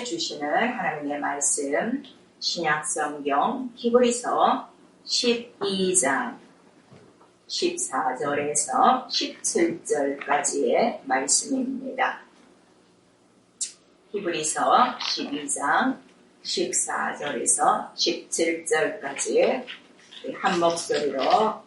주시는 하나님의 말씀 신약성경 히브리서 12장 14절에서 17절까지의 말씀입니다. 히브리서 12장 14절에서 17절까지 한 목소리로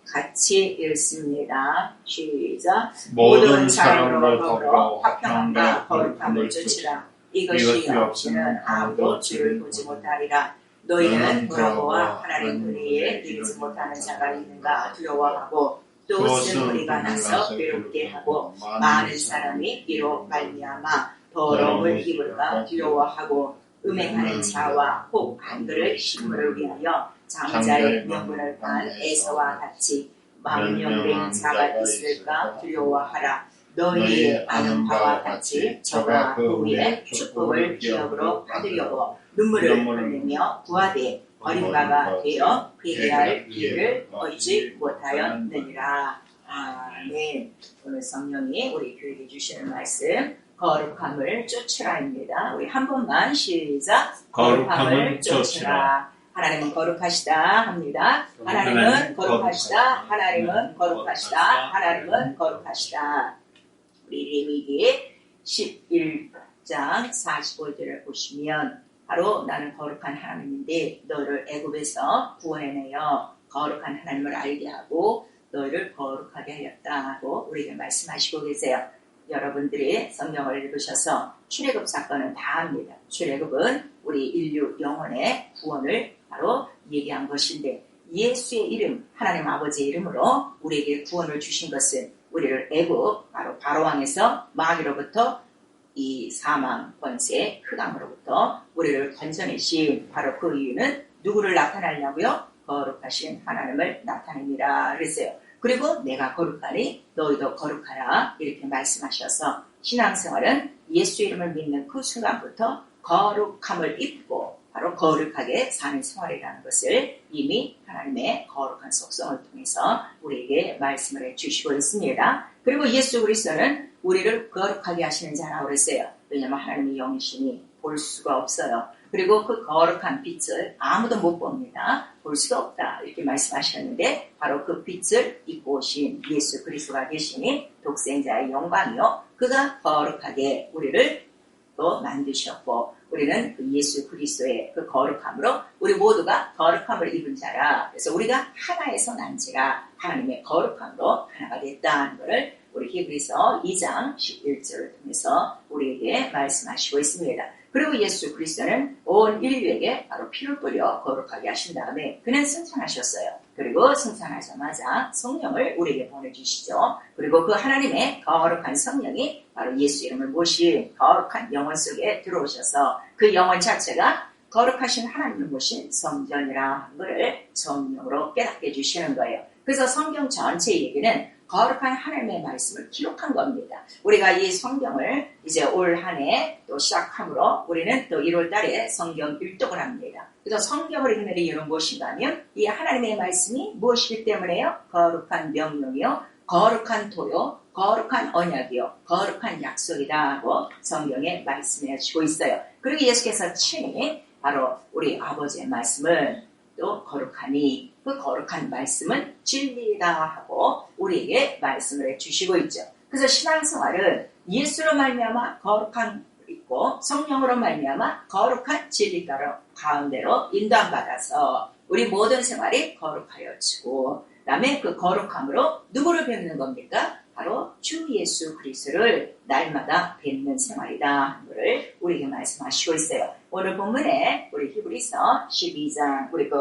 같이 읽습니다. 시작. 모든 사람으로 더불어 화평함과 거룩함을 쫓으라. 이것이 없이는 아무도 주를 보지 못하리라. 너희는 여호와 하나님 은혜에 이르지 못하는 자가 있는가 두려워하고 또 쓴 무리가 나서 괴롭게 하고 많은 사람이 이로 말미암아 더러움을 입을까 두려워하고 음행하는 자와 혹 한글을 식물을 위하여 장자의 명분을 판 에서와 같이 망령된 자가 있을까 두려워하라. 너희의 아는 바와 같이 저가 그 위에 축복을 기업으로 받으려고 눈물을 흘리며 구하되 어린바가 되어 회개할 길을 얻지 못하였느니라. 아멘. 오늘 성령이 우리 교회에 주시는 말씀 거룩함을 쫓으라입니다. 우리 한 번만 시작. 거룩함을 쫓으라. 하나님은 거룩하시다 합니다. 하나님은 거룩하시다. 하나님은 거룩하시다. 하나님은 거룩하시다. 우리 레위기 11장 45절을 보시면 바로 나는 거룩한 하나님인데 너를 애굽에서 구원해내어 거룩한 하나님을 알게 하고 너희를 거룩하게 하였다고 우리에게 말씀하시고 계세요. 여러분들이 성경을 읽으셔서 출애굽 사건은 다 압니다. 출애굽은 우리 인류 영혼의 구원을 바로 얘기한 것인데 예수의 이름, 하나님 아버지의 이름으로 우리에게 구원을 주신 것은 우리를 애굽 바로 바로왕에서 마귀로부터 이 사망 권세 흑암으로부터 우리를 건져내신 바로 그 이유는 누구를 나타내려고요? 거룩하신 하나님을 나타냅니다. 그랬어요. 그리고 내가 거룩하니 너희도 거룩하라 이렇게 말씀하셔서 신앙생활은 예수 이름을 믿는 그 순간부터 거룩함을 입고 바로 거룩하게 사는 생활이라는 것을 이미 하나님의 거룩한 속성을 통해서 우리에게 말씀을 해주시고 있습니다. 그리고 예수 그리스도는 우리를 거룩하게 하시는 자라고 그랬어요. 왜냐하면 하나님의 영이시니 볼 수가 없어요. 그리고 그 거룩한 빛을 아무도 못 봅니다. 볼 수가 없다 이렇게 말씀하셨는데 바로 그 빛을 입고 오신 예수 그리스도가 계시니 독생자의 영광이요. 그가 거룩하게 우리를 또 만드셨고 우리는 그 예수 그리스도의 그 거룩함으로 우리 모두가 거룩함을 입은 자라. 그래서 우리가 하나에서 난지라 하나님의 거룩함으로 하나가 됐다는 것을 우리 히브리서 2장 11절을 통해서 우리에게 말씀하시고 있습니다. 그리고 예수 그리스도는 온 인류에게 바로 피를 뿌려 거룩하게 하신 다음에 그는 승천하셨어요. 그리고 승천하자마자 성령을 우리에게 보내주시죠. 그리고 그 하나님의 거룩한 성령이 바로 예수 이름을 모신 거룩한 영혼 속에 들어오셔서 그 영혼 자체가 거룩하신 하나님을 모신 성전이라 한 것을 성령으로 깨닫게 해주시는 거예요. 그래서 성경 전체 얘기는 거룩한 하나님의 말씀을 기록한 겁니다. 우리가 이 성경을 이제 올 한 해 또 시작함으로 우리는 또 1월 달에 성경 일독을 합니다. 그래서 성경을 읽는 이유는 무엇인가 하면 이 하나님의 말씀이 무엇이기 때문에요? 거룩한 명령이요, 거룩한 도요, 거룩한 언약이요, 거룩한 약속이다 하고 성경에 말씀해 주고 있어요. 그리고 예수께서 친히 바로 우리 아버지의 말씀을 또 거룩하니 그 거룩한 말씀은 진리다 하고 우리에게 말씀을 해주시고 있죠. 그래서 신앙생활은 예수로 말미암아 거룩한 있고 성령으로 말미암아 거룩한 진리 가운데로 인도받아서 우리 모든 생활이 거룩하여지고 그다음에 그 거룩함으로 누구를 뵙는 겁니까? 바로 주 예수 그리스도를 날마다 뵙는 생활이다 하는 것을 우리에게 말씀하시고 있어요. 오늘 본문에 우리 히브리서 12장 그리고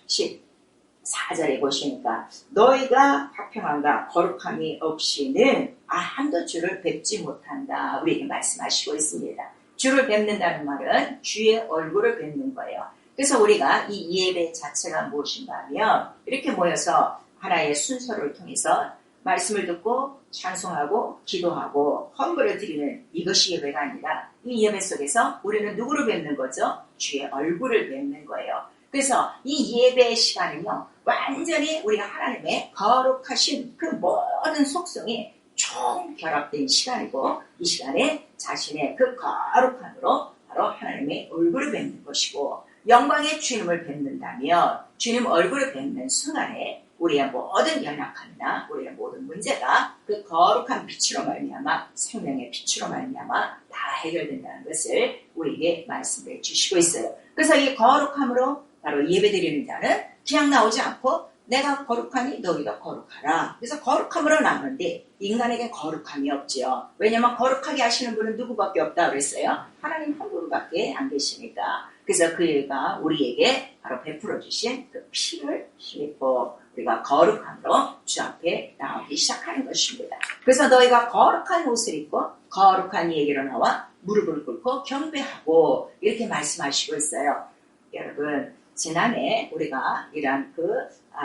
14절에 보시니까 너희가 화평함과 거룩함이 없이는 한도 주를 뵙지 못한다 우리에게 말씀하시고 있습니다. 주를 뵙는다는 말은 주의 얼굴을 뵙는 거예요. 그래서 우리가 이 예배 자체가 무엇인가 하면 이렇게 모여서 하나의 순서를 통해서 말씀을 듣고 찬송하고 기도하고 헌물을 드리는 이것이 예배가 아니라 이 예배 속에서 우리는 누구를 뵙는 거죠? 주의 얼굴을 뵙는 거예요. 그래서 이 예배의 시간은요, 완전히 우리가 하나님의 거룩하신 그 모든 속성이 총결합된 시간이고, 이 시간에 자신의 그 거룩함으로 바로 하나님의 얼굴을 뵙는 것이고, 영광의 주님을 뵙는다면 주님 얼굴을 뵙는 순간에 우리의 모든 연약함이나 우리의 모든 문제가 그 거룩한 빛으로 말미암아, 생명의 빛으로 말미암아 다 해결된다는 것을 우리에게 말씀해 주시고 있어요. 그래서 이 거룩함으로 바로 예배드리는 자는 그냥 나오지 않고 내가 거룩하니 너희도 거룩하라. 그래서 거룩함으로 나오는데 인간에게 거룩함이 없지요. 왜냐하면 거룩하게 하시는 분은 누구밖에 없다 그랬어요. 하나님 한 분밖에 안 계시니까. 그래서 그가 우리에게 바로 베풀어 주신 그 피를 흘리고 우리가 거룩함으로 주 앞에 나오기 시작하는 것입니다. 그래서 너희가 거룩한 옷을 입고 거룩한 얘기로 나와 무릎을 꿇고 경배하고 이렇게 말씀하시고 있어요. 여러분, 지난해 우리가 이러한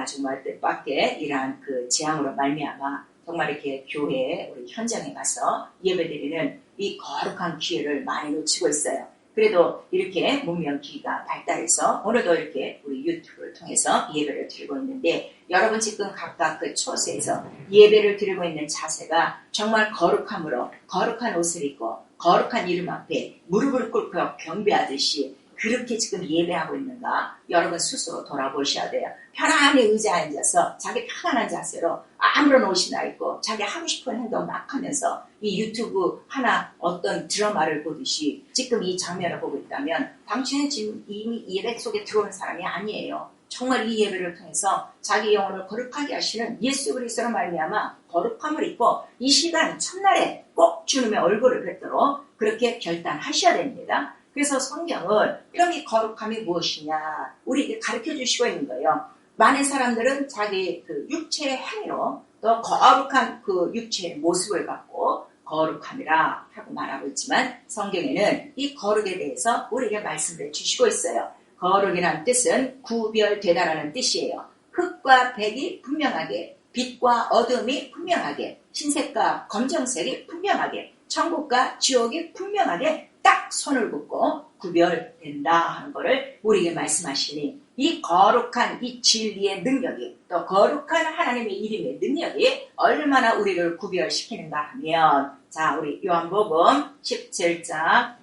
정말 뜻밖의 이러한 재앙으로 말미암아 정말 이렇게 교회에 우리 현장에 가서 예배드리는 이 거룩한 기회를 많이 놓치고 있어요. 그래도 이렇게 문명기기가 발달해서 오늘도 이렇게 우리 유튜브를 통해서 예배를 드리고 있는데, 여러분 지금 각각 그 처소에서 예배를 드리고 있는 자세가 정말 거룩함으로 거룩한 옷을 입고 거룩한 이름 앞에 무릎을 꿇고 경배하듯이 그렇게 지금 예배하고 있는가? 여러분 스스로 돌아보셔야 돼요. 편안히 의자에 앉아서 자기 편안한 자세로 아무런 옷이나 입고 자기 하고 싶은 행동 막 하면서 이 유튜브 하나 어떤 드라마를 보듯이 지금 이 장면을 보고 있다면 당신은 지금 이미 예배 속에 들어오는 사람이 아니에요. 정말 이 예배를 통해서 자기 영혼을 거룩하게 하시는 예수 그리스도로 말미암아 거룩함을 입고 이 시간 첫날에 꼭 주님의 얼굴을 뵙도록 그렇게 결단하셔야 됩니다. 그래서 성경은 그럼 이 거룩함이 무엇이냐 우리에게 가르쳐 주시고 있는 거예요. 많은 사람들은 자기 그 육체의 행위로 또 거룩한 그 육체의 모습을 갖고 거룩함이라 하고 말하고 있지만, 성경에는 이 거룩에 대해서 우리에게 말씀을 주시고 있어요. 거룩이라는 뜻은 구별되다라는 뜻이에요. 흑과 백이 분명하게, 빛과 어둠이 분명하게, 흰색과 검정색이 분명하게, 천국과 지옥이 분명하게 딱 선을 긋고 구별된다 하는 것을 우리에게 말씀하시니, 이 거룩한 이 진리의 능력이, 또 거룩한 하나님의 이름의 능력이 얼마나 우리를 구별시키는가 하면, 자, 우리 요한복음 17장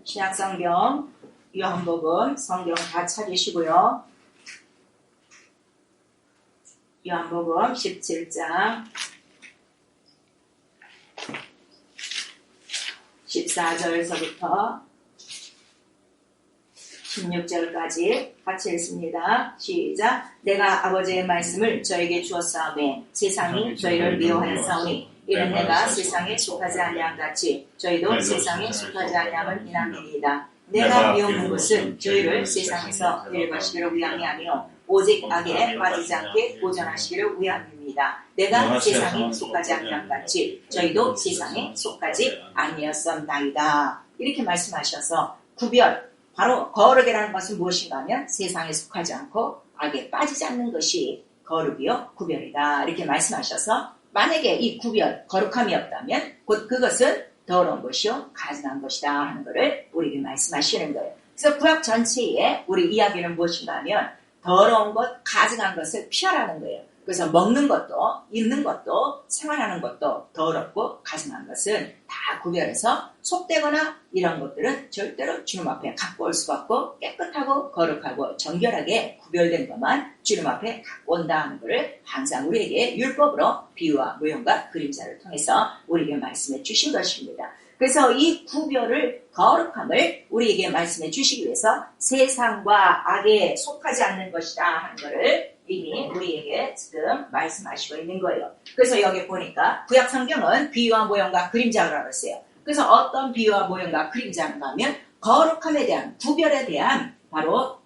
신약성경 요한복음 성경 다 찾으시고요. 요한복음 17장 14절에서부터 16절까지 같이 읽습니다. 시작. 내가 아버지의 말씀을 저에게 주었사오매 세상이 저희를 미워하였사오니 이는 내가 세상에 속하지 아니함 같이 저희도 세상에 속하지 아니함을 비난합니다. 내가 미워하는 것은 저희를 세상에서 멸하시기를 위함이 아니요 오직 악에 빠지지 않게 보존하시기를 위함입니다. 내가 세상에 속하지 아니함 같이 저희도 세상에 속하지 아니었었나이다. 이렇게 말씀하셔서 구별, 바로 거룩이라는 것은 무엇인가 하면 세상에 속하지 않고 악에 빠지지 않는 것이 거룩이요 구별이다. 이렇게 말씀하셔서 만약에 이 구별, 거룩함이 없다면 곧 그것은 더러운 것이요 가증한 것이다 하는 것을 우리에게 말씀하시는 거예요. 그래서 구약 전체에 우리 이야기는 무엇인가 하면 더러운 것, 가증한 것을 피하라는 거예요. 그래서 먹는 것도, 입는 것도, 생활하는 것도 더럽고 가증한 것은 다 구별해서 속되거나 이런 것들은 절대로 주님 앞에 갖고 올 수가 없고 깨끗하고 거룩하고 정결하게 구별된 것만 주님 앞에 갖고 온다는 것을 항상 우리에게 율법으로 비유와 모형과 그림자를 통해서 우리에게 말씀해 주신 것입니다. 그래서 이 구별을, 거룩함을 우리에게 말씀해 주시기 위해서 세상과 악에 속하지 않는 것이다 하는 것을 이미 우리에게 지금 말씀하시고 있는 거예요. 그래서 여기 보니까 구약 성경은 비유와 모형과 그림자라고 했어요. 그래서 어떤 비유와 모형과 그림자인가 하면 거룩함에 대한, 구별에 대한 바로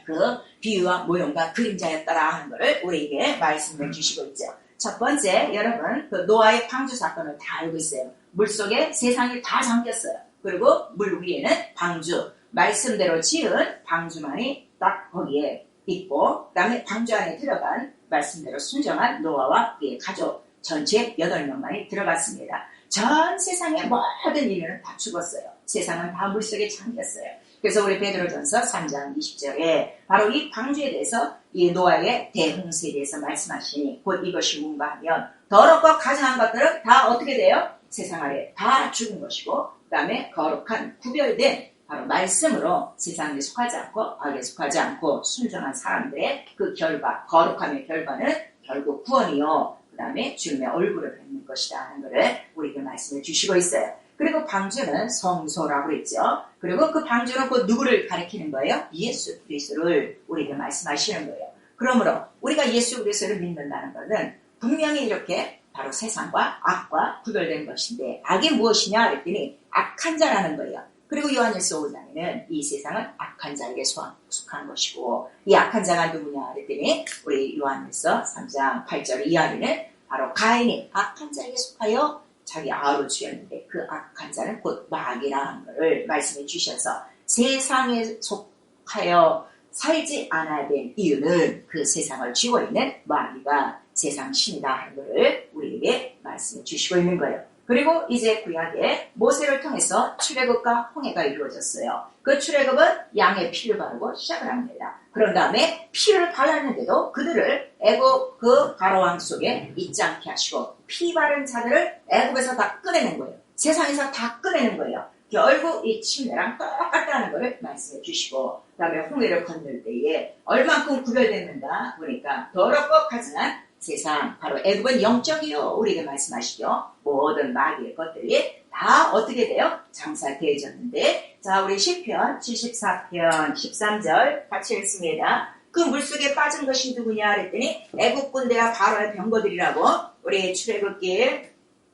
그 비유와 모형과 그림자였더라 하는 것을 우리에게 말씀해 주시고 있죠. 첫 번째, 여러분 그 노아의 방주 사건을 다 알고 있어요. 물속에 세상이 다 잠겼어요. 그리고 물 위에는 방주, 말씀대로 지은 방주만이 딱 거기에 있고, 그 다음에 방주 안에 들어간 말씀대로 순종한 노아와 그의 가족 전체 8명만이 들어갔습니다. 전 세상의 모든 인류는 다 죽었어요. 세상은 다 물속에 잠겼어요. 그래서 우리 베드로전서 3장 20절에 바로 이 방주에 대해서 이 노아의 대홍수에 대해서 말씀하시니 곧 이것이 뭔가 하면 더럽고 가증한 것들은 다 어떻게 돼요? 세상 아래 다 죽은 것이고 그 다음에 거룩한 구별된 바로 말씀으로 세상에 속하지 않고 악에 속하지 않고 순종한 사람들의 그 결과, 거룩함의 결과는 결국 구원이요. 그 다음에 주님의 얼굴을 뵙는 것이다 하는 것을 우리에게 말씀해 주시고 있어요. 그리고 방주는 성소라고 했죠. 그리고 그 방주는 곧 누구를 가리키는 거예요? 예수 그리스도를 우리에게 말씀하시는 거예요. 그러므로 우리가 예수 그리스도를 믿는다는 것은 분명히 이렇게 바로 세상과 악과 구별된 것인데 악이 무엇이냐 그랬더니 악한 자라는 거예요. 그리고 요한일서 5장에는 이 세상은 악한 자에게 속한 것이고 이 악한 자가 누구냐 그랬더니 우리 요한일서 3장 8절 이하에는 바로 가인이 악한 자에게 속하여 자기 아우를 죽였는데 그 악한 자는 곧 마귀라는 것을 말씀해 주셔서 세상에 속하여 살지 않아야 될 이유는 그 세상을 쥐고 있는 마귀가 세상 신이다 하는 것을 우리에게 말씀해 주시고 있는 거예요. 그리고 이제 구약에 모세를 통해서 출애굽과 홍해가 이루어졌어요. 그 출애굽은 양의 피를 바르고 시작을 합니다. 그런 다음에 피를 발랐는데도 그들을 애굽 그 바로왕 속에 있지 않게 하시고 피 바른 자들을 애굽에서 다 꺼내는 거예요. 세상에서 다 꺼내는 거예요. 결국 이 침례랑 똑같다는 것을 말씀해 주시고 그 다음에 홍해를 건널 때에 얼만큼 구별됐는가 보니까 더럽고 가증한 세상 바로 애굽은 영적이요 우리에게 말씀하시죠. 모든 마귀의 것들이 다 어떻게 돼요? 장사되어졌는데 자 우리 시편 74편 13절 같이 읽습니다. 그 물속에 빠진 것이 누구냐 그랬더니 애굽 군대와 바로의 병거들이라고 우리 출애굽기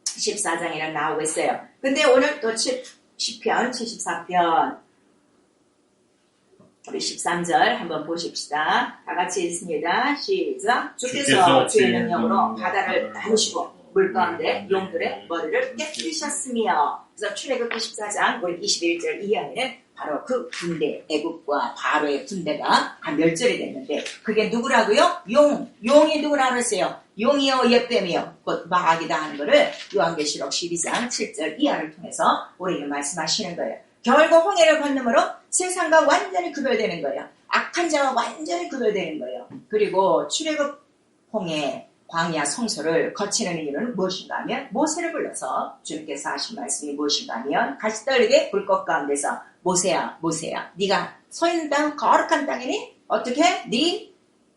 14장이랑 나오고 있어요. 근데 오늘 또 시편 74편 우리 13절 한번 보십시다. 다 같이 읽습니다. 시작. 주께서 주의 능력으로 바다를 나누시고 물 가운데 용들의 머리를 깨뜨리셨으며 그래서 출애굽기 14장 우리 21절 이하에는 바로 그 군대 애굽과 바로의 군대가 다 멸절이 됐는데 그게 누구라고요? 용이 누구라고 했어요? 용이요 옛뱀이요 곧 마귀다 하는 것을 요한계시록 12장 7절 이하를 통해서 우리에게 말씀하시는 거예요. 결국 홍해를 건너므로 세상과 완전히 구별되는 거예요. 악한 자와 완전히 구별되는 거예요. 그리고 출애굽 홍해 광야 성소를 거치는 이유는 무엇인가 하면 모세를 불러서 주님께서 하신 말씀이 무엇인가 하면 가시떨리게 불꽃 가운데서 모세야 네가 서 있는 땅은 거룩한 땅이니 어떻게? 네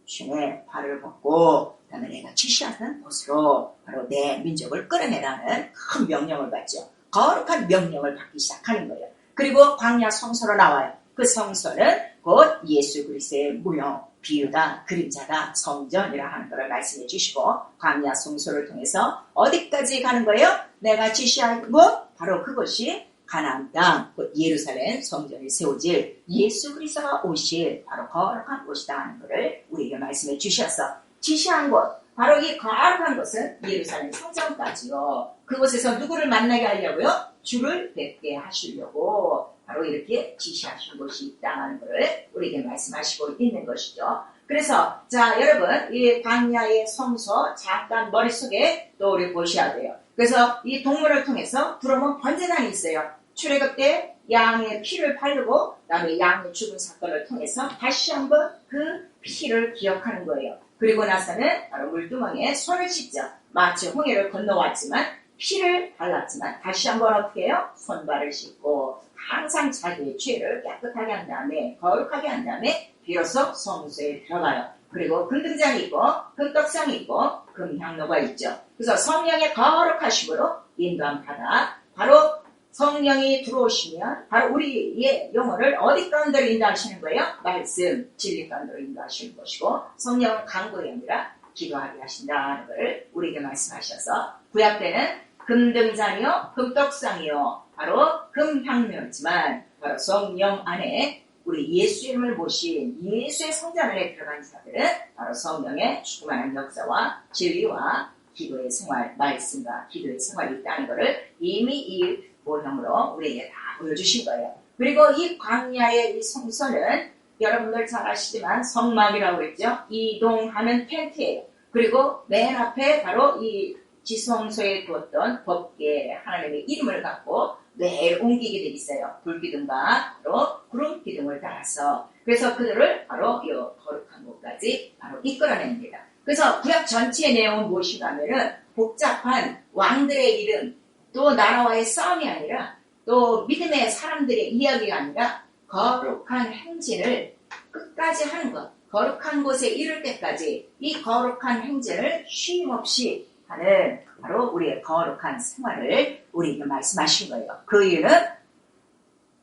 신의 발을 벗고 그다음에 내가 지시하는 곳으로 바로 내 민족을 끌어내라는 큰 명령을 받죠. 거룩한 명령을 받기 시작하는 거예요. 그리고 광야 성소로 나와요. 그 성소는 곧 예수 그리스도의 무형, 비유다, 그림자다, 성전이라 하는 것을 말씀해 주시고 광야 성소를 통해서 어디까지 가는 거예요? 내가 지시한 곳, 바로 그것이 가나안 땅, 곧 예루살렘 성전이 세워질 예수 그리스도가 오실 바로 거룩한 곳이다 하는 것을 우리에게 말씀해 주셔서 지시한 곳, 바로 이 거룩한 곳은 예루살렘 성전까지요. 그곳에서 누구를 만나게 하려고요? 주를 뵙게 하시려고 바로 이렇게 지시하신 곳이 있다는 것을 우리에게 말씀하시고 있는 것이죠. 그래서 자 여러분 이 광야의 성소 잠깐 머릿속에 또 우리 보셔야 돼요. 그래서 이 동물을 통해서 들어오면 번제단이 있어요. 출애굽 때 양의 피를 바르고 그다음에 양의 죽은 사건을 통해서 다시 한번 그 피를 기억하는 거예요. 그리고 나서는 바로 물두멍에 손을 씻죠. 마치 홍해를 건너왔지만 피를 발랐지만 다시 한번 어떻게 해요? 손발을 씻고 항상 자기의 죄를 깨끗하게 한 다음에 거룩하게 한 다음에 비로소 성소에 들어가요. 그리고 금등잔이 있고 금떡상이 있고 금향로가 있죠. 그래서 성령의 거룩하심으로 인도함 받아 바로 성령이 들어오시면 바로 우리의 영혼을 어디 가운데로 인도하시는 거예요? 말씀, 진리 가운데로 인도하시는 것이고 성령은 간구가 아니라 기도하게 하신다는 것을 우리에게 말씀하셔서 구약 때는 금등잔이요 금떡상이요 바로 금향료였지만 바로 성령 안에 우리 예수 이름을 모신 예수의 성전 안에 들어간 자들은 바로 성령의 충만한 역사와 진리와 기도의 생활, 말씀과 기도의 생활이 있다는 것을 이미 이 모형으로 우리에게 다 보여주신 거예요. 그리고 이 광야의 이 성소는 여러분들 잘 아시지만 성막이라고 그랬죠. 이동하는 텐트예요. 그리고 맨 앞에 바로 이 지성소에 두었던 법궤 하나님의 이름을 갖고 매일 옮기게 돼 있어요. 불기둥과 바로 구름 기둥을 따라서. 그래서 그들을 바로 이 거룩한 곳까지 바로 이끌어냅니다. 그래서 구약 전체의 내용은 무엇인가 하면은 복잡한 왕들의 이름, 또 나라와의 싸움이 아니라 또 믿음의 사람들의 이야기가 아니라 거룩한 행진을 끝까지 하는 것. 거룩한 곳에 이를 때까지 이 거룩한 행진을 쉼없이 하는 바로 우리의 거룩한 생활을 우리에게 말씀하신 거예요. 그 이유는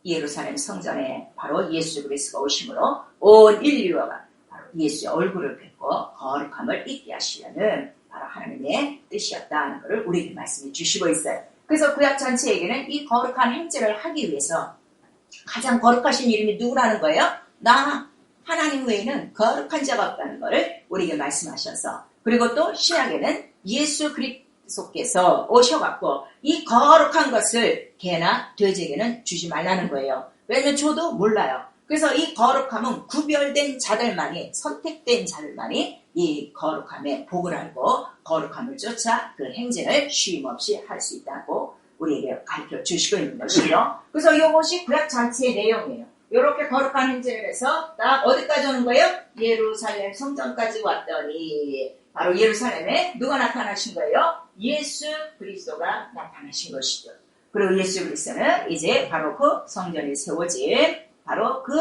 예루살렘 성전에 바로 예수 그리스도가 오심으로 온 인류가 바로 예수의 얼굴을 뵙고 거룩함을 잊게 하시려는 바로 하나님의 뜻이었다는 것을 우리에게 말씀해 주시고 있어요. 그래서 구약 전체에게는 이 거룩한 행진을 하기 위해서 가장 거룩하신 이름이 누구라는 거예요? 나 하나님 외에는 거룩한 자가 없다는 것을 우리에게 말씀하셔서, 그리고 또 신약에는 예수 그리스도께서 오셔갖고 이 거룩한 것을 개나 돼지에게는 주지 말라는 거예요. 왜냐면 저도 몰라요. 그래서 이 거룩함은 구별된 자들만이, 선택된 자들만이 이 거룩함의 복을 알고 거룩함을 쫓아 그 행진을 쉼없이 할 수 있다고 우리에게 가르쳐 주시고 있는 것이죠. 그래서 이것이 구약 전체의 내용이에요. 이렇게 거룩한 행진을 해서 딱 어디까지 오는 거예요? 예루살렘 성전까지 왔더니 바로 예루살렘에 누가 나타나신 거예요? 예수 그리스도가 나타나신 것이죠. 그리고 예수 그리스도는 이제 바로 그 성전이 세워진 바로 그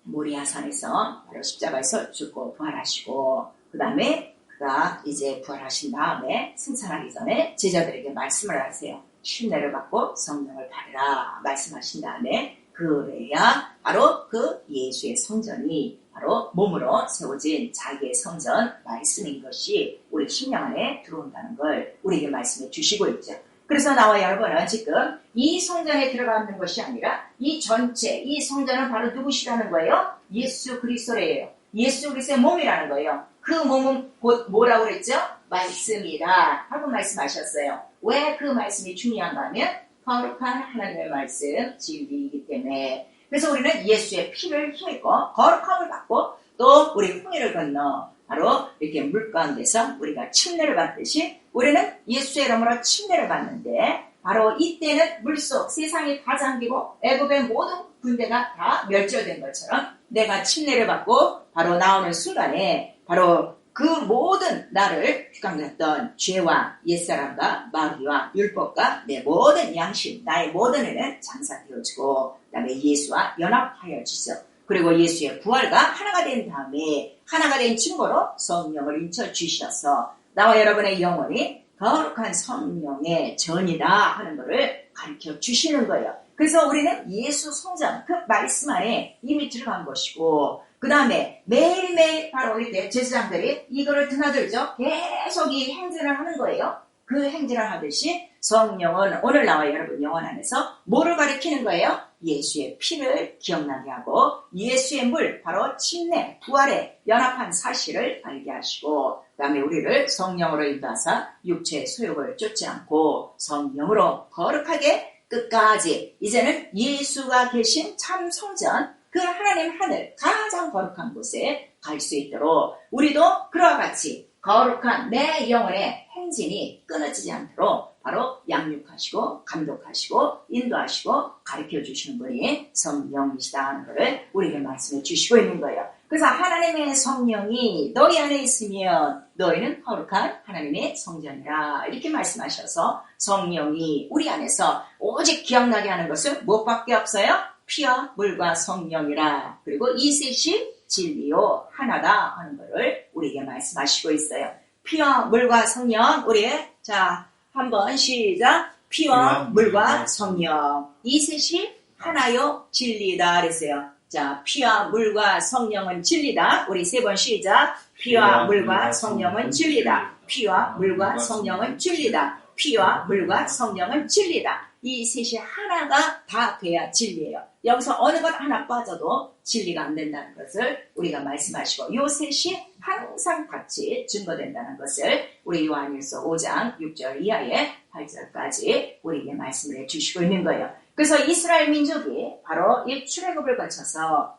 모리아산에서 바로 십자가에서 죽고 부활하시고, 그 다음에 그가 이제 부활하신 다음에 승천하기 전에 제자들에게 말씀을 하세요. 신뢰를 받고 성령을 받으라 말씀하신 다음에 그래야 바로 그 예수의 성전이 바로 몸으로 세워진 자기의 성전 말씀인 것이 우리 심령 안에 들어온다는 걸 우리에게 말씀해 주시고 있죠. 그래서 나와 여러분은 지금 이 성전에 들어가는 것이 아니라 이 전체, 이 성전은 바로 누구시라는 거예요? 예수 그리스도래요. 예수 그리스도의 몸이라는 거예요. 그 몸은 곧 뭐라고 그랬죠? 말씀이다 하고 말씀하셨어요. 왜 그 말씀이 중요한가 하면 거룩한 하나님의 말씀, 진리이기 때문에. 그래서 우리는 예수의 피를 힘입고 거룩함을 받고 또 우리 홍해를 건너 바로 이렇게 물 가운데서 우리가 침례를 받듯이 우리는 예수의 이름으로 침례를 받는데, 바로 이때는 물속 세상이 다 잠기고 애굽의 모든 군대가 다 멸절된 것처럼 내가 침례를 받고 바로 나오는 순간에 바로 그 모든 나를 휘감겼던 죄와 옛사람과 마귀와 율법과 내 모든 양심, 나의 모든 애는 장사되어지고 그 다음에 예수와 연합하여지죠. 그리고 예수의 부활과 하나가 된 다음에 하나가 된 증거로 성령을 인쳐 주셔서 나와 여러분의 영혼이 거룩한 성령의 전이다 하는 것을 가르쳐 주시는 거예요. 그래서 우리는 예수 성전, 그 말씀 안에 이미 들어간 것이고, 그 다음에 매일매일 바로 이렇게 제사장들이 이거를 드나들죠. 계속 이 행진을 하는 거예요. 그 행진을 하듯이 성령은 오늘 나와 여러분 영혼 안에서 뭐를 가리키는 거예요? 예수의 피를 기억나게 하고 예수의 물, 바로 침례, 부활에 연합한 사실을 알게 하시고, 그 다음에 우리를 성령으로 인도하사 육체의 소욕을 쫓지 않고 성령으로 거룩하게 끝까지 이제는 예수가 계신 참 성전, 그 하나님 하늘 가장 거룩한 곳에 갈 수 있도록 우리도 그와 같이 거룩한 내 영혼의 행진이 끊어지지 않도록 바로 양육하시고 감독하시고 인도하시고 가르쳐 주시는 분이 성령이시다 하는 것을 우리에게 말씀해 주시고 있는 거예요. 그래서 하나님의 성령이 너희 안에 있으면 너희는 거룩한 하나님의 성전이라 이렇게 말씀하셔서 성령이 우리 안에서 오직 기억나게 하는 것은 무엇밖에 없어요? 피와 물과 성령이라. 그리고 이 셋이 진리요 하나다 하는 것을 우리에게 말씀하시고 있어요. 피와 물과 성령, 우리 자 한번 시작. 피와 물과 성령, 이 셋이 하나요 진리다 그랬어요. 자, 피와 물과 성령은 진리다. 우리 세 번 시작. 피와 물과 성령은 진리다. 피와 물과 성령은 진리다. 피와 물과 성령은 진리다. 이 셋이 하나가 다 돼야 진리예요. 여기서 어느 것 하나 빠져도 진리가 안 된다는 것을 우리가 말씀하시고, 이 셋이 항상 같이 증거된다는 것을 우리 요한일서 5장 6절 이하에 8절까지 우리에게 말씀을 해주시고 있는 거예요. 그래서 이스라엘 민족이 바로 이 출애굽을 거쳐서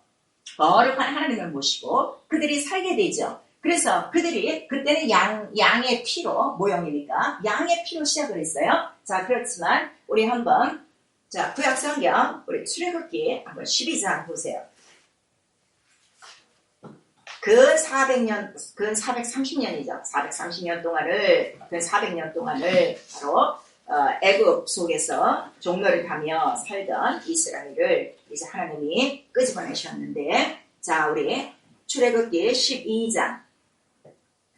거룩한 하나님을 모시고 그들이 살게 되죠. 그래서 그들이 그때는 양의 피로 모형이니까 양의 피로 시작을 했어요. 자, 그렇지만 우리 한번 자 구약성경 우리 출애굽기 한번 12장 보세요. 근 430년이죠. 430년 동안을 근 400년 동안을 바로 애굽 속에서 종노릇하며 살던 이스라엘을 이제 하나님이 끄집어내셨는데, 자 우리 출애굽기 12장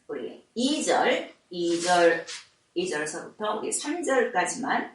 우리 2절서부터 우리 3절까지만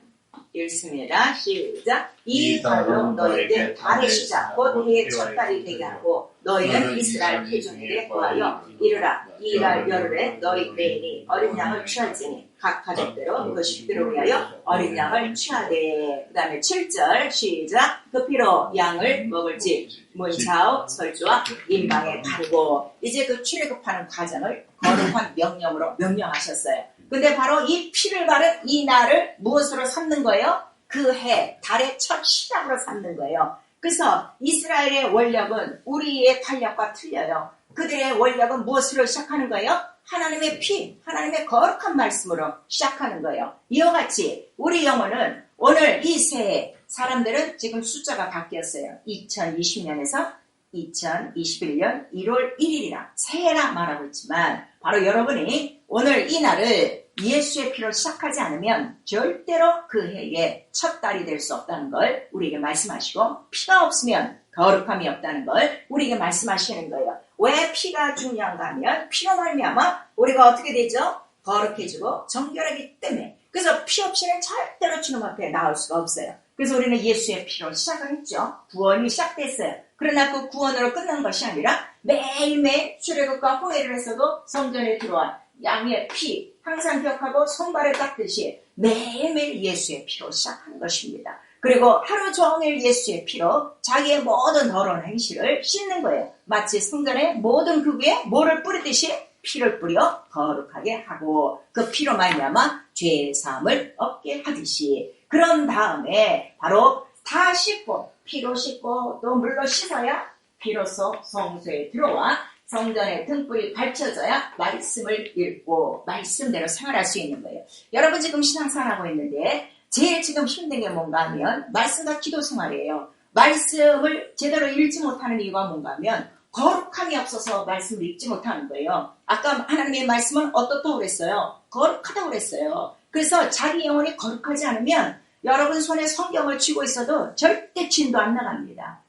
읽습니다. 시작. 이 달로 너희에게 달의 시작 곧 해의 첫 달이 되게 하고 너희는 이스라엘 회중에게 구하여 이르라. 이 달 열흘에 너희 매인이 어린 양을 취할지니 각 가족대로 그것이 필요로 위하여 어린 양을 취하되. 그 다음에 7절 시작. 그 피로 양을 먹을지 문차오 설주와 인방에 바르고. 이제 그 출애굽하는 과정을 거룩한 명령으로 명령하셨어요. 근데 바로 이 피를 바른 이 날을 무엇으로 삼는 거예요? 그 해, 달의 첫 시작으로 삼는 거예요. 그래서 이스라엘의 원력은 우리의 탄력과 틀려요. 그들의 원력은 무엇으로 시작하는 거예요? 하나님의 피, 하나님의 거룩한 말씀으로 시작하는 거예요. 이와 같이 우리 영혼은 오늘 이 새해 사람들은 지금 숫자가 바뀌었어요. 2020년에서 2021년 1월 1일이라 새해라 말하고 있지만 바로 여러분이 오늘 이 날을 예수의 피로 시작하지 않으면 절대로 그 해의 첫 달이 될 수 없다는 걸 우리에게 말씀하시고, 피가 없으면 거룩함이 없다는 걸 우리에게 말씀하시는 거예요. 왜 피가 중요한가 하면 피로 말미암아 우리가 어떻게 되죠? 거룩해지고 정결하기 때문에. 그래서 피 없이는 절대로 주님 앞에 나올 수가 없어요. 그래서 우리는 예수의 피로 시작을 했죠. 구원이 시작됐어요. 그러나 그 구원으로 끝난 것이 아니라 매일매일 출애굽과 홍해를 했어도 성전에 들어온 양의 피 항상 기억하고 손발을 닦듯이 매일매일 예수의 피로 시작하는 것입니다. 그리고 하루 종일 예수의 피로 자기의 모든 더러운 행실을 씻는 거예요. 마치 성전에 모든 그 위에 뭐를 뿌리듯이 피를 뿌려 거룩하게 하고 그 피로 말미암아 죄의 사함을 얻게 하듯이. 그런 다음에 바로 다 씻고 피로 씻고 또 물로 씻어야 비로소 성소에 들어와 성전의 등불이 밝혀져야 말씀을 읽고 말씀대로 생활할 수 있는 거예요. 여러분 지금 신앙생활하고 있는데 제일 지금 힘든 게 뭔가 하면 말씀과 기도 생활이에요. 말씀을 제대로 읽지 못하는 이유가 뭔가 하면 거룩함이 없어서 말씀을 읽지 못하는 거예요. 아까 하나님의 말씀은 어떻다고 그랬어요? 거룩하다고 그랬어요. 그래서 자기 영혼이 거룩하지 않으면 여러분 손에 성경을 쥐고 있어도 절대 진도 안 나갑니다.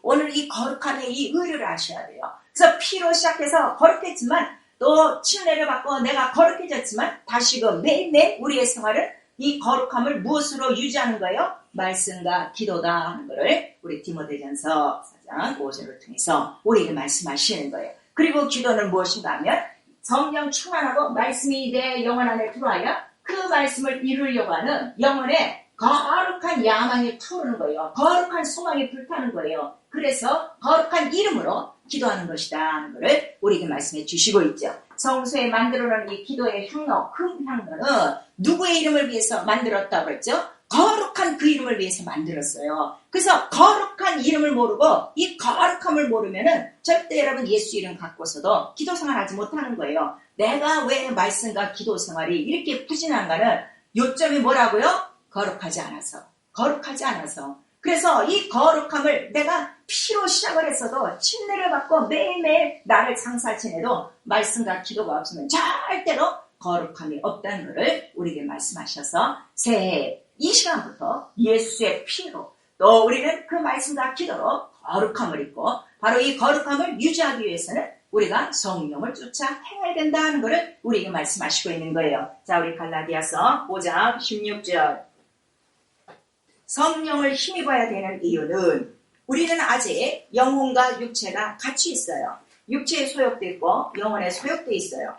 오늘 이 거룩함의 이 의를 아셔야 돼요. 그래서 피로 시작해서 거룩했지만 또 침례를 받고 내가 거룩해졌지만 다시금 매일매일 우리의 생활은 이 거룩함을 무엇으로 유지하는 거예요? 말씀과 기도다 하는 것을 우리 디모데전서 4장 5절을 통해서 우리에게 말씀하시는 거예요. 그리고 기도는 무엇인가 하면 성령 충만하고 말씀이 내 영혼 안에 들어와야 그 말씀을 이루려고 하는 영혼의 거룩한 야망이 타오르는 거예요. 거룩한 소망이 불타는 거예요. 그래서 거룩한 이름으로 기도하는 것이다 하는 것을 우리에게 말씀해 주시고 있죠. 성소에 만들어놓은 이 기도의 향로, 큰 향로는 누구의 이름을 위해서 만들었다고 했죠? 거룩한 그 이름을 위해서 만들었어요. 그래서 거룩한 이름을 모르고 이 거룩함을 모르면은 절대 여러분 예수 이름 갖고서도 기도 생활하지 못하는 거예요. 내가 왜 말씀과 기도 생활이 이렇게 부진한가는 요점이 뭐라고요? 거룩하지 않아서. 그래서 이 거룩함을 내가 피로 시작을 했어도 침례를 받고 매일매일 나를 장사 지내도 말씀과 기도가 없으면 절대로 거룩함이 없다는 것을 우리에게 말씀하셔서 새해 이 시간부터 예수의 피로 또 우리는 그 말씀과 기도로 거룩함을 입고 바로 이 거룩함을 유지하기 위해서는 우리가 성령을 쫓아 행해야 된다는 것을 우리에게 말씀하시고 있는 거예요. 자, 우리 갈라디아서 5장 16절. 성령을 힘입어야 되는 이유는 우리는 아직 영혼과 육체가 같이 있어요. 육체의 소욕도 있고 영혼의 소욕도 있어요.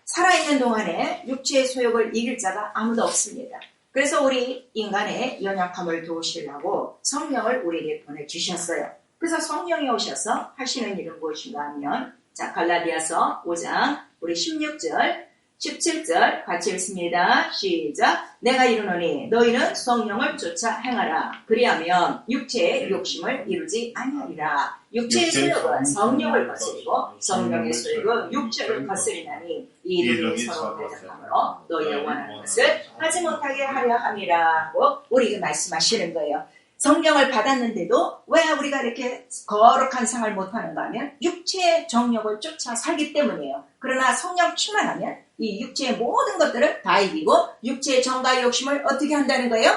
살아있는 동안에 육체의 소욕을 이길 자가 아무도 없습니다. 그래서 우리 인간의 연약함을 도우시려고 성령을 우리에게 보내주셨어요. 그래서 성령이 오셔서 하시는 일은 무엇인가 하면 자 갈라디아서 5장 우리 16절 17절 같이 읽습니다. 시작. 내가 이르노니 너희는 성령을 쫓아 행하라. 그리하면 육체의 욕심을 이루지 아니하리라. 육체의 소욕은 성령을 거스리고 성령의 소욕은 육체를 거스리나니 이 둘이 서로 대적함으로 너희의 원하는 것을 하지 못하게 하려 함이라고 우리에게 말씀하시는 거예요. 성령을 받았는데도 왜 우리가 이렇게 거룩한 생활을 못하는가 하면 육체의 정욕을 쫓아 살기 때문이에요. 그러나 성령 충만하면 이 육체의 모든 것들을 다 이기고 육체의 정과 욕심을 어떻게 한다는 거예요?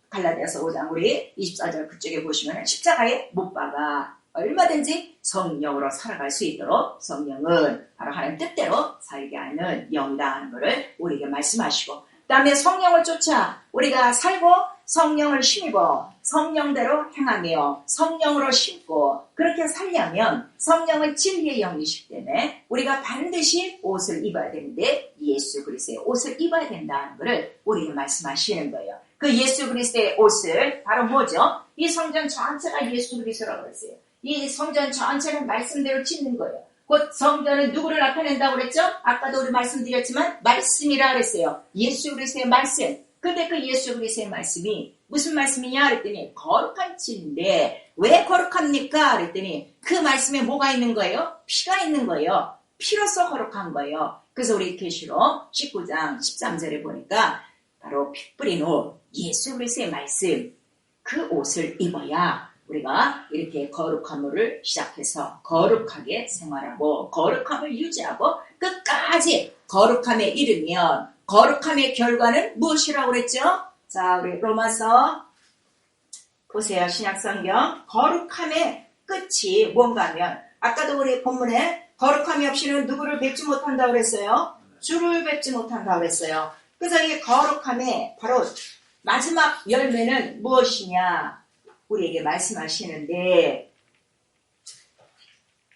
갈라디아서 5장 우리 24절 그쪽에 보시면 십자가에 못 박아 얼마든지 성령으로 살아갈 수 있도록 성령은 바로 하나님 뜻대로 살게 하는 영이다 하는 것을 우리에게 말씀하시고, 그 다음에 성령을 쫓아 우리가 살고 성령을 심고 성령대로 행하며 성령으로 심고 그렇게 살려면 성령은 진리의 영이시기 때문에 우리가 반드시 옷을 입어야 되는데 예수 그리스도의 옷을 입어야 된다는 것을 우리에게 말씀하시는 거예요. 그 예수 그리스도의 옷을 바로 뭐죠? 이 성전 전체가 예수 그리스도라고 그랬어요. 이 성전 전체는 말씀대로 짓는 거예요. 곧 성전은 누구를 나타낸다고 그랬죠? 아까도 우리 말씀드렸지만 말씀이라 그랬어요. 예수 그리스도의 말씀. 근데 그 예수 그리스도의 말씀이 무슨 말씀이냐 그랬더니 거룩한 진리인데 왜 거룩합니까? 그랬더니 그 말씀에 뭐가 있는 거예요? 피가 있는 거예요. 피로써 거룩한 거예요. 그래서 우리 계시록 19장 13절에 보니까 바로 피 뿌린 옷, 예수 그리스도의 말씀, 그 옷을 입어야 우리가 이렇게 거룩함을 시작해서 거룩하게 생활하고 거룩함을 유지하고 끝까지 거룩함에 이르면 거룩함의 결과는 무엇이라고 그랬죠? 자, 우리 로마서 보세요. 신약성경. 거룩함의 끝이 뭔가 하면 아까도 우리 본문에 거룩함이 없이는 누구를 뵙지 못한다고 그랬어요? 주를 뵙지 못한다고 그랬어요. 그래서 이 거룩함의 바로 마지막 열매는 무엇이냐? 우리에게 말씀하시는데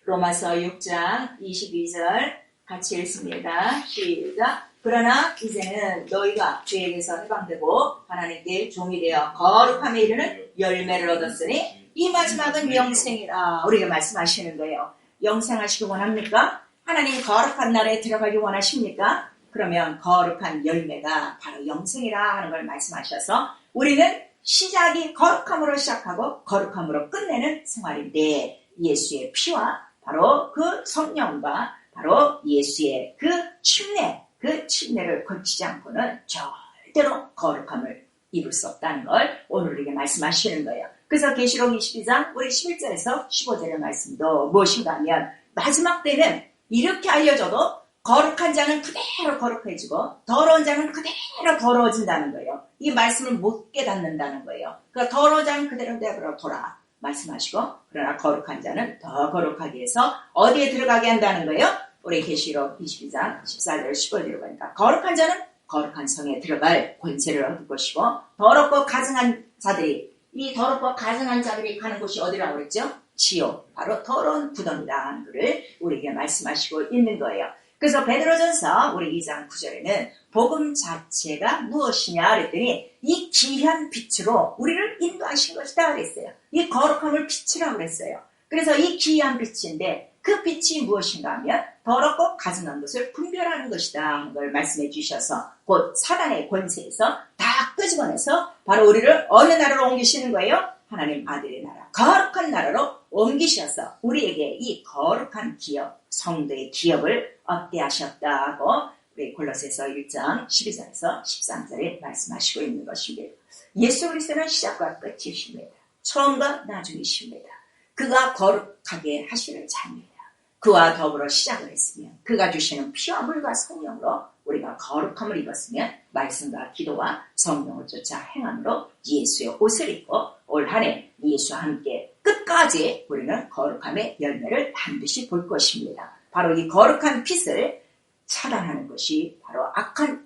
로마서 6장 22절 같이 읽습니다. 시작. 그러나 이제는 너희가 죄에게서 해방되고 하나님께 종이 되어 거룩함에 이르는 열매를 얻었으니 이 마지막은 영생이라 우리가 말씀하시는 거예요. 영생하시기 원합니까? 하나님 거룩한 나라에 들어가기 원하십니까? 그러면 거룩한 열매가 바로 영생이라 하는 걸 말씀하셔서 우리는 시작이 거룩함으로 시작하고 거룩함으로 끝내는 생활인데 예수의 피와 바로 그 성령과 바로 예수의 그 침례를 거치지 않고는 절대로 거룩함을 입을 수 없다는 걸 오늘 우리에게 말씀하시는 거예요. 그래서 계시록 22장 우리 11절에서 15절의 말씀도 무엇인가 하면 마지막 때는 이렇게 알려줘도 거룩한 자는 그대로 거룩해지고 더러운 자는 그대로 더러워진다는 거예요. 이 말씀을 못 깨닫는다는 거예요. 그러니까 더러운 자는 그대로 돌아 말씀하시고 그러나 거룩한 자는 더 거룩하게 해서 어디에 들어가게 한다는 거예요? 우리 계시록 22장 14절 15절에 보니까 거룩한 자는 거룩한 성에 들어갈 권세를 얻을 것이고 더럽고 가증한 자들이 이 더럽고 가증한 자들이 가는 곳이 어디라고 그랬죠? 지옥, 바로 더러운 구덩이다 하는 것을 우리에게 말씀하시고 있는 거예요. 그래서 베드로전서 우리 2장 9절에는 복음 자체가 무엇이냐 그랬더니 이 귀한 빛으로 우리를 인도하신 것이다 그랬어요. 이 거룩함을 빛이라고 그랬어요. 그래서 이 귀한 빛인데 그 빛이 무엇인가 하면 더럽고 가증한 것을 분별하는 것이다 하는 걸 말씀해 주셔서 곧 사단의 권세에서 다 끄집어내서 바로 우리를 어느 나라로 옮기시는 거예요? 하나님 아들의 나라, 거룩한 나라로 옮기셔서 우리에게 이 거룩한 기업, 성도의 기업을 얻게 하셨다고 우리 골로새서 1장 12절에서 13절에 말씀하시고 있는 것입니다. 예수 그리스도는 시작과 끝이십니다. 처음과 나중이십니다. 그가 거룩하게 하시는 자입니다. 그와 더불어 시작을 했으면 그가 주시는 피와 물과 성령으로 우리가 거룩함을 입었으면 말씀과 기도와 성령을 쫓아 행함으로 예수의 옷을 입고 올 한 해 예수와 함께 끝까지 우리는 거룩함의 열매를 반드시 볼 것입니다. 바로 이 거룩한 빛을 차단하는 것이 바로 악한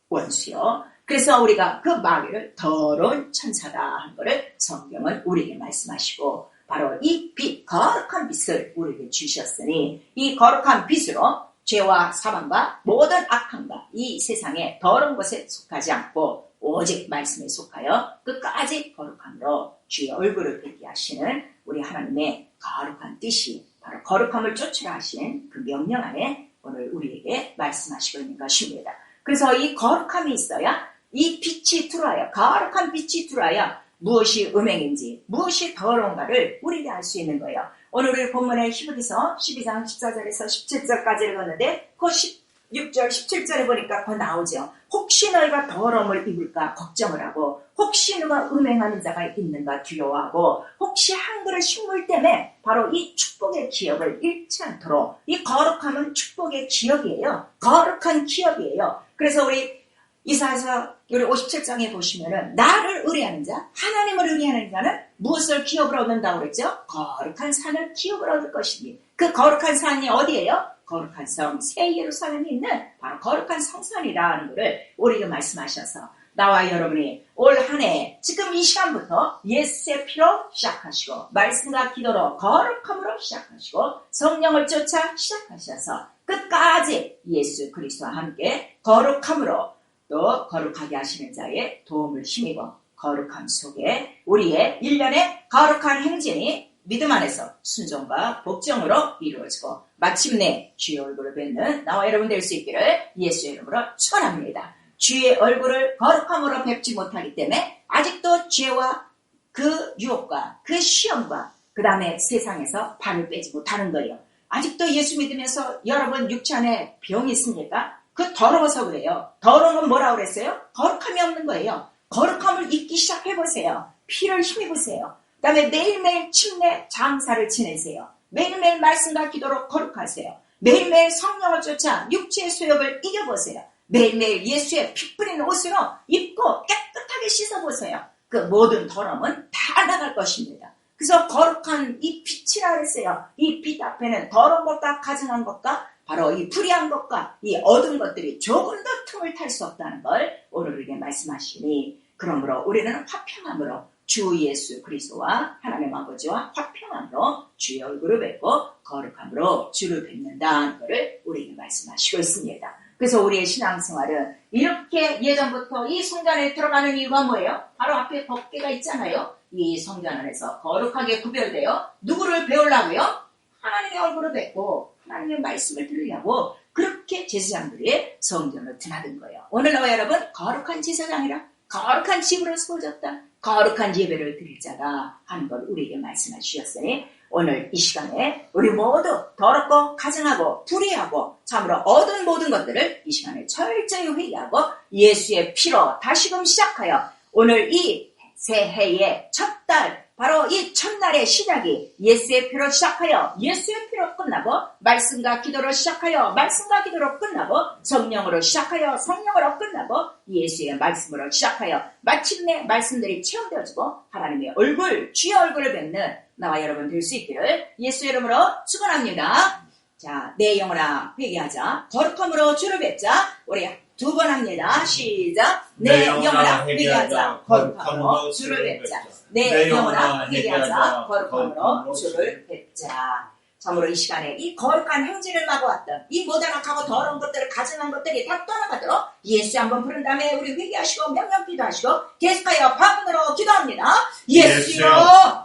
원수요. 그래서 우리가 그 마귀를 더러운 천사다 하는 것을 성경은 우리에게 말씀하시고 바로 이 빛, 거룩한 빛을 우리에게 주셨으니 이 거룩한 빛으로 죄와 사망과 모든 악함과 이 세상의 더러운 것에 속하지 않고 오직 말씀에 속하여 끝까지 거룩함으로 주의 얼굴을 뵙게 하시는 우리 하나님의 거룩한 뜻이 바로 거룩함을 쫓으라 하신 그 명령 안에 오늘 우리에게 말씀하시고 있는 것입니다. 그래서 이 거룩함이 있어야 이 빛이 들어와요. 거룩한 빛이 들어와야 무엇이 음행인지 무엇이 더러운가를 우리가 알 수 있는 거예요. 오늘 우리 본문의 히브리서 12장 14절에서 17절까지 읽었는데 그 16절 17절에 보니까 더 나오죠. 혹시 너희가 더러움을 입을까 걱정을 하고 혹시 누가 음행하는 자가 있는가 두려워하고 혹시 한 그릇 식물 때문에 바로 이 축복의 기업을 잃지 않도록 이 거룩함은 축복의 기업이에요. 거룩한 기업이에요. 그래서 우리 이사야서 우리 57장에 보시면은 나를 의뢰하는 자, 하나님을 의뢰하는 자는 무엇을 기업을 얻는다고 그랬죠? 거룩한 산을 기업을 얻을 것이니 그 거룩한 산이 어디예요? 거룩한 성, 새 예루살렘이 있는 바로 거룩한 성산이라는 것을 우리에게 말씀하셔서 나와 여러분이 올 한 해 지금 이 시간부터 예수의 피로 시작하시고 말씀과 기도로 거룩함으로 시작하시고 성령을 쫓아 시작하셔서 끝까지 예수 그리스도와 함께 거룩함으로 또 거룩하게 하시는 자의 도움을 힘입어 거룩함 속에 우리의 일련의 거룩한 행진이 믿음 안에서 순종과 복종으로 이루어지고 마침내 주의 얼굴을 뵙는 나와 여러분 될 수 있기를 예수의 이름으로 축원합니다. 주의 얼굴을 거룩함으로 뵙지 못하기 때문에 아직도 죄와 그 유혹과 그 시험과 그 다음에 세상에서 발을 빼지 못하는 거예요. 아직도 예수 믿으면서 여러분 육체 안에 병이 있습니까? 그 더러워서 그래요. 더러운 건 뭐라고 그랬어요? 거룩함이 없는 거예요. 거룩함을 잊기 시작해보세요. 피를 힘입으세요. 그 다음에 매일매일 침례 장사를 지내세요. 매일매일 말씀과 기도로 거룩하세요. 매일매일 성령을 쫓아 육체의 소욕을 이겨보세요. 매일매일 예수의 피 뿌린 옷으로 입고 깨끗하게 씻어보세요. 그 모든 더러움은 다 나갈 것입니다. 그래서 거룩한 이 빛이라 그랬어요. 이 빛 앞에는 더러운 것과 가증한 것과 바로 이 불의한 것과 이 어두운 것들이 조금 더 틈을 탈 수 없다는 걸 오늘 우리에게 말씀하시니 그러므로 우리는 화평함으로 주 예수 그리스도와 하나님 아버지와 화평함으로 주의 얼굴을 뵙고 거룩함으로 주를 뵙는다는 것을 우리에게 말씀하시고 있습니다. 그래서 우리의 신앙생활은 이렇게 예전부터 이 성전 안에 들어가는 이유가 뭐예요? 바로 앞에 법궤가 있잖아요. 이 성전 안에서 거룩하게 구별되어 누구를 배우려고요? 하나님의 얼굴을 뵙고 하나님의 말씀을 들으려고 그렇게 제사장들이 성전을 드나든 거예요. 오늘 나와 여러분 거룩한 제사장이라 거룩한 집으로 세워졌다. 거룩한 예배를 드릴 자라 하는 걸 우리에게 말씀해 주셨으니 오늘 이 시간에 우리 모두 더럽고 가증하고 불의하고 참으로 얻은 모든 것들을 이 시간에 철저히 회개하고 예수의 피로 다시금 시작하여 오늘 이 새해의 첫 달 바로 이 첫날의 시작이 예수의 피로 시작하여 예수의 피로 끝나고 말씀과 기도로 시작하여 말씀과 기도로 끝나고 성령으로 시작하여 성령으로 끝나고 예수의 말씀으로 시작하여 마침내 말씀들이 체험되어지고 하나님의 얼굴 주의 얼굴을 뵙는 나와 여러분 될 수 있기를 예수 이름으로 축원합니다. 자, 내 영혼아 회개하자. 거룩함으로 주를 뵙자. 우리 두 번 합니다. 시작. 내 영혼아 회개하자. 거룩함으로 주를 뵙자. 내 영혼아 회개하자. 거룩함으로 주를 뵙자. 참으로 이 시간에 이 거룩한 행진을 마고 왔던 이 모단악하고 더러운 것들을 가증한 것들이 다 떠나가도록 예수 한번 부른 다음에 우리 회개하시고 명령 기도하시고 계속하여 방언으로 기도합니다. 예수여